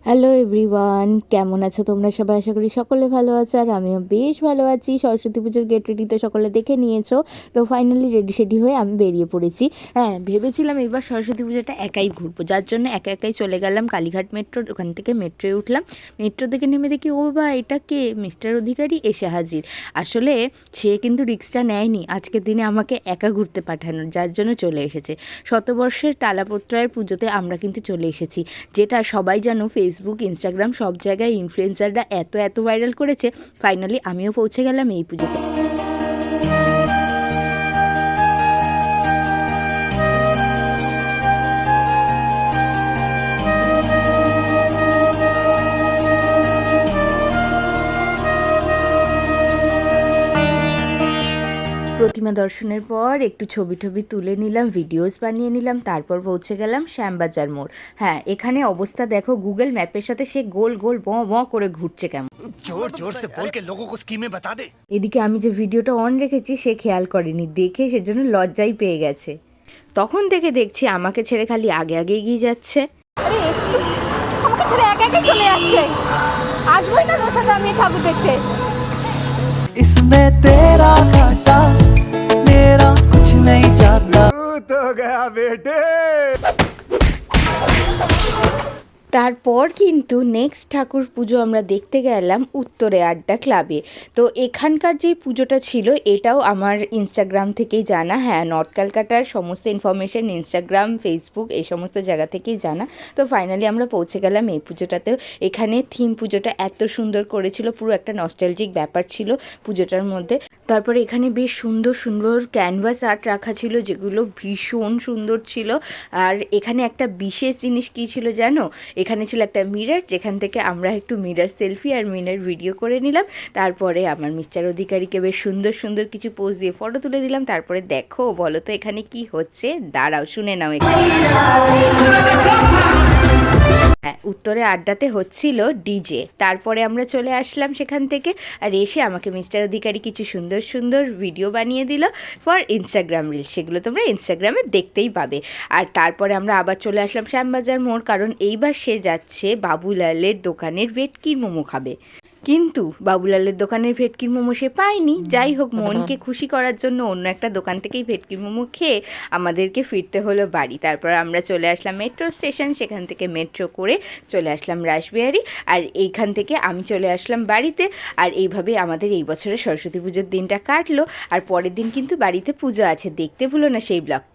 Hello everyone, কেমন আছো তোমরা সবাই? আশা করি সকলে ভালো আছো, আর আমিও বেশ ভালো আছি। সরস্বতী পুজোর গেট রেডি তো সকলে দেখে নিয়েছো। তো ফাইনালি রেডি হয়ে আমি বেরিয়ে পড়েছি। হ্যাঁ, ভেবেছিলাম এবার সরস্বতী পুজোটা একাই ঘুরবো, যার জন্য একাই চলে গেলাম কালীঘাট মেট্রো। ওখান থেকে মেট্রোয় উঠলাম। মেট্রো থেকে নেমে দেখি ও বা এটা কে, মিস্টার অধিকারী এসে হাজির। আসলে সে কিন্তু রিস্কটা নেয়নি আজকের দিনে আমাকে একা ঘুরতে পাঠানোর, যার জন্য চলে এসেছে। শতবর্ষের টালাপত্রায়ের পুজোতে আমরা কিন্তু চলে এসেছি, যেটা সবাই জানো ফেসবুক, ইনস্টাগ্রাম সব জায়গায় ইনফ্লুয়েন্সাররা এত ভাইরাল করেছে। ফাইনালি আমিও পৌঁছে গেলাম এই পুজোতে। প্রতিমা দর্শনের পর একটু ছবি তুলে নিলাম, ভিডিওস বানিয়ে নিলাম, তারপর পৌঁছে গেলাম শ্যামবাজার মোড়। হ্যাঁ, এখানে অবস্থা দেখো, গুগল ম্যাপের সাথে সে গোল করে ঘুরছে কেমন। জোর সে বল কে লোগো কো স্কিমে বাতা দে। এদিকে আমি যে ভিডিওটা অন রেখেছি সে খেয়াল করেনি, দেখে সেজন্য লজ্জাই পেয়ে গেছে। তখন থেকে দেখছি আমাকে ছেড়ে খালি আগে এগিয়ে যাচ্ছে। আরে আমাকে ছেড়ে একা চলে যাচ্ছে, আসবোই না তোর সাথে আমি ঠাকুর দেখতে। इसमें तेरा घाटा मेरा कुछ नहीं जाता। तो गया बेटे। তারপর কিন্তু নেক্সট ঠাকুর পুজো আমরা দেখতে গেলাম উত্তরে আড্ডা ক্লাবে। তো এখানকার যে পুজোটা ছিল এটাও আমার ইনস্টাগ্রাম থেকেই জানা। হ্যাঁ, নর্থ ক্যালকাটার সমস্ত ইনফরমেশন ইনস্টাগ্রাম, ফেসবুক এই সমস্ত জায়গা থেকেই জানা। তো ফাইনালি আমরা পৌঁছে গেলাম এই পুজোটাতেও। এখানে থিম পুজোটা এত সুন্দর করেছিল, পুরো একটা নস্টালজিক ব্যাপার ছিল পুজোটার মধ্যে। তারপরে এখানে বেশ সুন্দর ক্যানভাস আর্ট রাখা ছিল, যেগুলো ভীষণ সুন্দর ছিল। আর এখানে একটা বিশেষ জিনিস কী ছিল জানো, এখানে ছিল একটা মিরর, যেখান থেকে আমরা একটু মিরর সেলফি আর মিরর ভিডিও করে নিলাম। তারপরে আমার মিস্টার অধিকারীকে বেশ সুন্দর কিছু পোজ দিয়ে ফটো তুলে দিলাম। তারপরে দেখো, বলো তো এখানে কি হচ্ছে, দাঁড়াও শুনে নাও। এখানে হ্যাঁ, উত্তরে আড্ডাতে হচ্ছিল ডিজে। তারপরে আমরা চলে আসলাম সেখান থেকে, আর এসে আমাকে মিস্টার অধিকারী কিছু সুন্দর ভিডিও বানিয়ে দিল ফর ইনস্টাগ্রাম রিলস। সেগুলো তোমরা ইনস্টাগ্রামে দেখতেই পাবে। আর তারপরে আমরা আবার চলে আসলাম শ্যামবাজার মোড়, কারণ এইবার সে যাচ্ছে বাবুলালের দোকানের ভেটকির মোমো খাবে। কিন্তু বাবুলালের দোকানের ভেটকির মোমো সে পায়নি। যাই হোক, মনকে খুশি করার জন্য অন্য একটা দোকান থেকেই ভেটকির মোমো খেয়ে আমাদেরকে ফিরতে হলো বাড়ি। তারপর আমরা চলে আসলাম মেট্রো স্টেশন, সেখান থেকে মেট্রো করে চলে আসলাম রাসবিহারী, আর এইখান থেকে আমি চলে আসলাম বাড়িতে। আর এইভাবে আমাদের এই বছরের সরস্বতী পুজোর দিনটা কাটলো। আর পরের দিন কিন্তু বাড়িতে পুজো আছে, দেখতে ভুলো না সেই ব্লগটা।